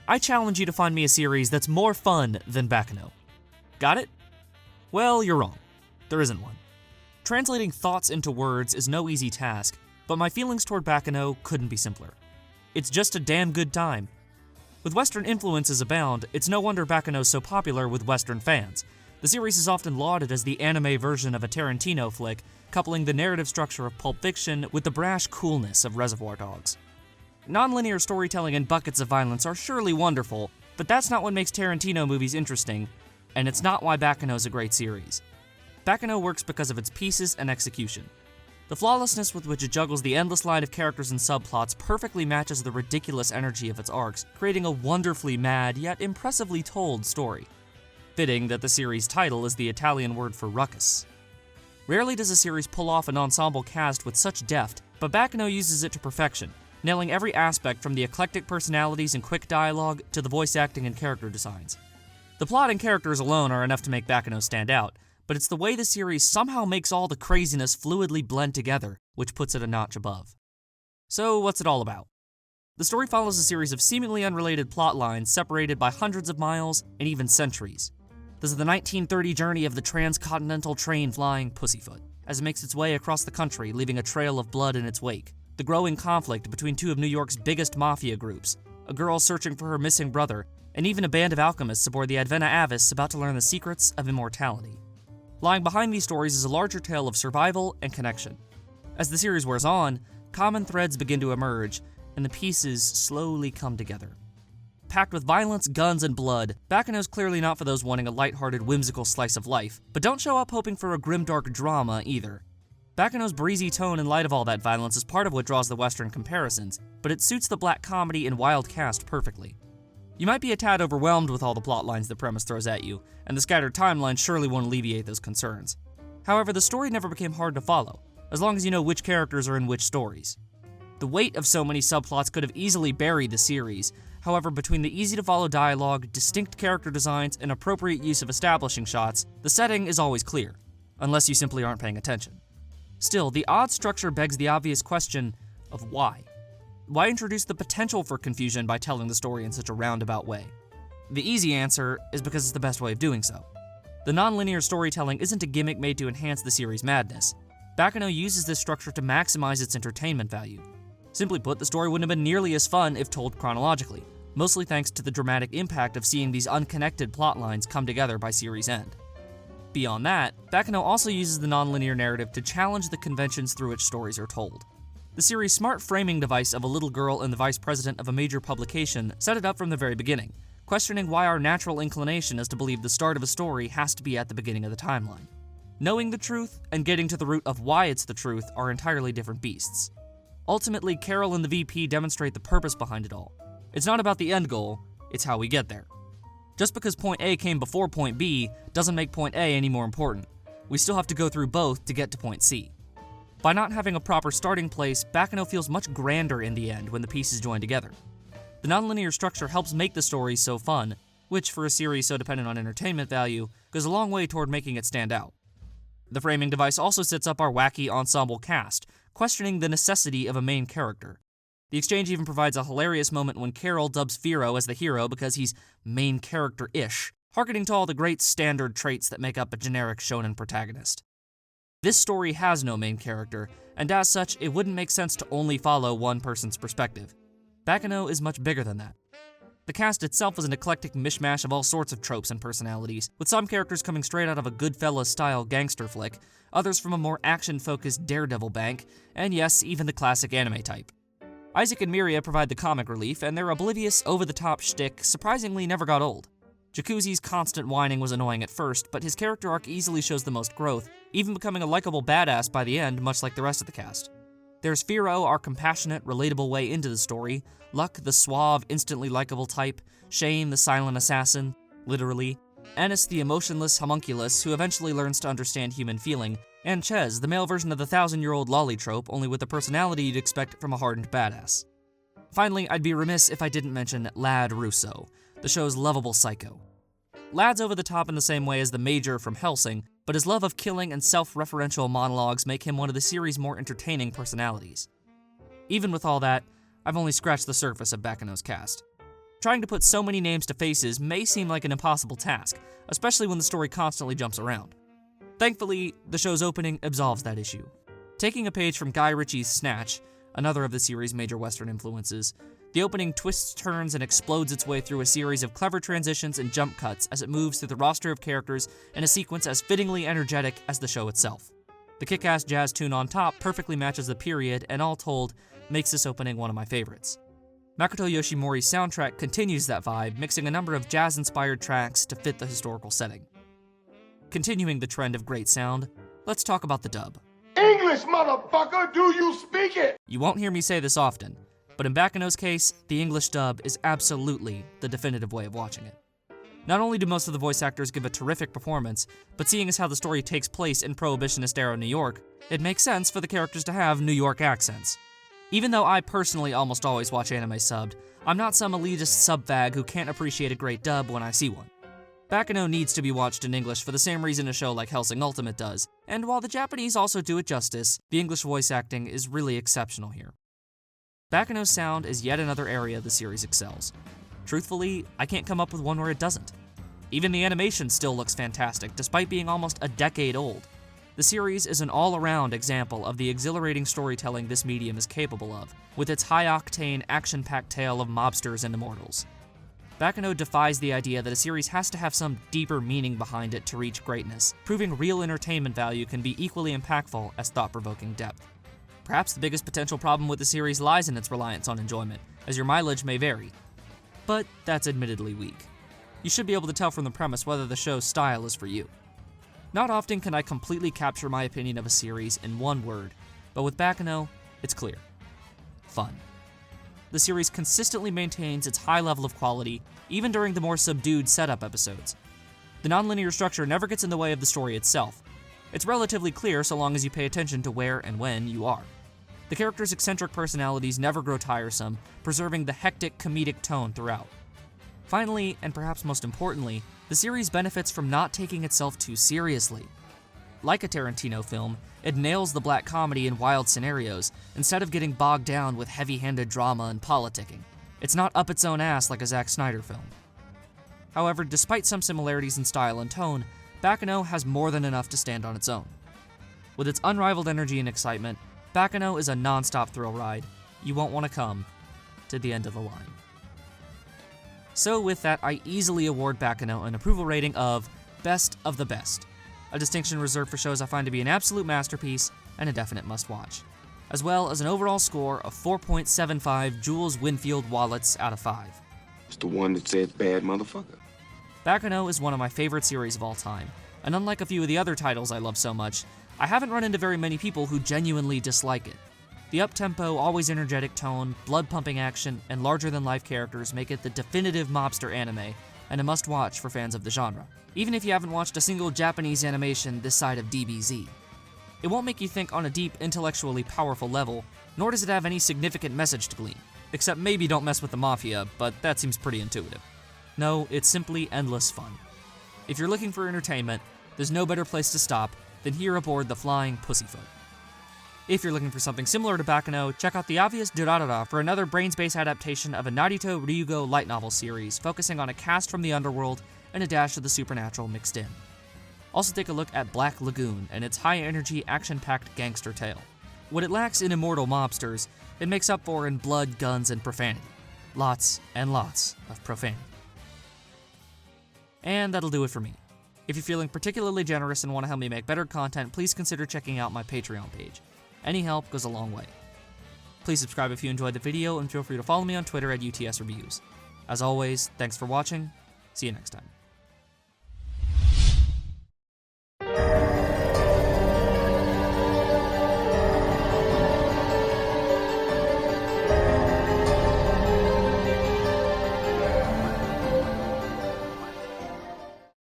I challenge you to find me a series that's more fun than Baccano. Got it? Well, you're wrong. There isn't one. Translating thoughts into words is no easy task, but my feelings toward Baccano couldn't be simpler. It's just a damn good time. With Western influences abound, it's no wonder Baccano's so popular with Western fans. The series is often lauded as the anime version of a Tarantino flick, coupling the narrative structure of Pulp Fiction with the brash coolness of Reservoir Dogs. Non-linear storytelling and buckets of violence are surely wonderful, but that's not what makes Tarantino movies interesting, and it's not why Baccano's a great series. Baccano works because of its pieces and execution. The flawlessness with which it juggles the endless line of characters and subplots perfectly matches the ridiculous energy of its arcs, creating a wonderfully mad yet impressively told story. Fitting that the series' title is the Italian word for ruckus. Rarely does a series pull off an ensemble cast with such depth, but Baccano uses it to perfection, nailing every aspect from the eclectic personalities and quick dialogue to the voice acting and character designs. The plot and characters alone are enough to make Baccano stand out, but it's the way the series somehow makes all the craziness fluidly blend together, which puts it a notch above. So, what's it all about? The story follows a series of seemingly unrelated plot lines separated by hundreds of miles and even centuries. This is the 1930 journey of the transcontinental train flying Pussyfoot, as it makes its way across the country, leaving a trail of blood in its wake. The growing conflict between two of New York's biggest mafia groups, a girl searching for her missing brother, and even a band of alchemists aboard the Advena Avis about to learn the secrets of immortality. Lying behind these stories is a larger tale of survival and connection. As the series wears on, common threads begin to emerge, and the pieces slowly come together. Packed with violence, guns, and blood, Baccano's clearly not for those wanting a lighthearted, whimsical slice of life, but don't show up hoping for a grimdark drama either. Baccano's breezy tone in light of all that violence is part of what draws the Western comparisons, but it suits the black comedy and wild cast perfectly. You might be a tad overwhelmed with all the plot lines the premise throws at you, and the scattered timeline surely won't alleviate those concerns. However, the story never became hard to follow, as long as you know which characters are in which stories. The weight of so many subplots could have easily buried the series. However, between the easy-to-follow dialogue, distinct character designs, and appropriate use of establishing shots, the setting is always clear, unless you simply aren't paying attention. Still, the odd structure begs the obvious question of why. Why introduce the potential for confusion by telling the story in such a roundabout way? The easy answer is because it's the best way of doing so. The non-linear storytelling isn't a gimmick made to enhance the series' madness. Baccano uses this structure to maximize its entertainment value. Simply put, the story wouldn't have been nearly as fun if told chronologically, mostly thanks to the dramatic impact of seeing these unconnected plot lines come together by series' end. Beyond that, Baccano also uses the non-linear narrative to challenge the conventions through which stories are told. The series' smart framing device of a little girl and the vice president of a major publication set it up from the very beginning, questioning why our natural inclination is to believe the start of a story has to be at the beginning of the timeline. Knowing the truth and getting to the root of why it's the truth are entirely different beasts. Ultimately, Carol and the VP demonstrate the purpose behind it all. It's not about the end goal, it's how we get there. Just because point A came before point B doesn't make point A any more important. We still have to go through both to get to point C. By not having a proper starting place, Baccano feels much grander in the end when the pieces join together. The nonlinear structure helps make the story so fun, which for a series so dependent on entertainment value, goes a long way toward making it stand out. The framing device also sets up our wacky ensemble cast, questioning the necessity of a main character. The exchange even provides a hilarious moment when Carol dubs Firo as the hero because he's main character-ish, harkening to all the great standard traits that make up a generic shonen protagonist. This story has no main character, and as such, it wouldn't make sense to only follow one person's perspective. Baccano is much bigger than that. The cast itself is an eclectic mishmash of all sorts of tropes and personalities, with some characters coming straight out of a Goodfellas-style gangster flick, others from a more action-focused Daredevil bank, and yes, even the classic anime type. Isaac and Miria provide the comic relief, and their oblivious, over-the-top shtick surprisingly never got old. Jacuzzi's constant whining was annoying at first, but his character arc easily shows the most growth, even becoming a likable badass by the end, much like the rest of the cast. There's Firo, our compassionate, relatable way into the story, Luck, the suave, instantly likable type, Shane, the silent assassin, literally, Ennis, the emotionless homunculus who eventually learns to understand human feeling, and Ches, the male version of the 1,000-year-old lolly trope, only with the personality you'd expect from a hardened badass. Finally, I'd be remiss if I didn't mention Lad Russo, the show's lovable psycho. Lad's over the top in the same way as the Major from Hellsing, but his love of killing and self-referential monologues make him one of the series' more entertaining personalities. Even with all that, I've only scratched the surface of Baccano's cast. Trying to put so many names to faces may seem like an impossible task, especially when the story constantly jumps around. Thankfully, the show's opening absolves that issue. Taking a page from Guy Ritchie's Snatch, another of the series' major Western influences, the opening twists, turns, and explodes its way through a series of clever transitions and jump cuts as it moves through the roster of characters in a sequence as fittingly energetic as the show itself. The kick-ass jazz tune on top perfectly matches the period, and all told, makes this opening one of my favorites. Makoto Yoshimori's soundtrack continues that vibe, mixing a number of jazz-inspired tracks to fit the historical setting. Continuing the trend of great sound, let's talk about the dub. English, motherfucker, do you speak it? You won't hear me say this often, but in Baccano's case, the English dub is absolutely the definitive way of watching it. Not only do most of the voice actors give a terrific performance, but seeing as how the story takes place in Prohibitionist-era New York, it makes sense for the characters to have New York accents. Even though I personally almost always watch anime subbed, I'm not some elitist sub-fag who can't appreciate a great dub when I see one. Baccano needs to be watched in English for the same reason a show like Hellsing Ultimate does, and while the Japanese also do it justice, the English voice acting is really exceptional here. Baccano's sound is yet another area the series excels. Truthfully, I can't come up with one where it doesn't. Even the animation still looks fantastic, despite being almost a decade old. The series is an all-around example of the exhilarating storytelling this medium is capable of, with its high-octane, action-packed tale of mobsters and immortals. Baccano defies the idea that a series has to have some deeper meaning behind it to reach greatness, proving real entertainment value can be equally impactful as thought-provoking depth. Perhaps the biggest potential problem with the series lies in its reliance on enjoyment, as your mileage may vary. But that's admittedly weak. You should be able to tell from the premise whether the show's style is for you. Not often can I completely capture my opinion of a series in one word, but with Baccano, it's clear. Fun. The series consistently maintains its high level of quality, even during the more subdued setup episodes. The nonlinear structure never gets in the way of the story itself. It's relatively clear so long as you pay attention to where and when you are. The characters' eccentric personalities never grow tiresome, preserving the hectic comedic tone throughout. Finally, and perhaps most importantly, the series benefits from not taking itself too seriously. Like a Tarantino film, it nails the black comedy in wild scenarios, instead of getting bogged down with heavy-handed drama and politicking. It's not up its own ass like a Zack Snyder film. However, despite some similarities in style and tone, Baccano has more than enough to stand on its own. With its unrivaled energy and excitement, Baccano is a non-stop thrill ride. You won't want to come to the end of the line. So with that, I easily award Baccano an approval rating of Best of the Best, a distinction reserved for shows I find to be an absolute masterpiece and a definite must-watch, as well as an overall score of 4.75 Jules Winfield wallets out of 5. It's the one that said bad motherfucker. Baccano is one of my favorite series of all time, and unlike a few of the other titles I love so much, I haven't run into very many people who genuinely dislike it. The up-tempo, always energetic tone, blood-pumping action, and larger-than-life characters make it the definitive mobster anime, and a must-watch for fans of the genre, even if you haven't watched a single Japanese animation this side of DBZ. It won't make you think on a deep, intellectually powerful level, nor does it have any significant message to glean, except maybe don't mess with the mafia, but that seems pretty intuitive. No, it's simply endless fun. If you're looking for entertainment, there's no better place to stop than here aboard the Flying Pussyfoot. If you're looking for something similar to Baccano, check out The Obvious Durarara for another brains-based adaptation of a Narito Ryugo light novel series focusing on a cast from the underworld and a dash of the supernatural mixed in. Also take a look at Black Lagoon and its high-energy, action-packed gangster tale. What it lacks in immortal mobsters, it makes up for in blood, guns, and profanity. Lots and lots of profanity. And that'll do it for me. If you're feeling particularly generous and want to help me make better content, please consider checking out my Patreon page. Any help goes a long way. Please subscribe if you enjoyed the video, and feel free to follow me on Twitter at UTS Reviews. As always, thanks for watching. See you next time.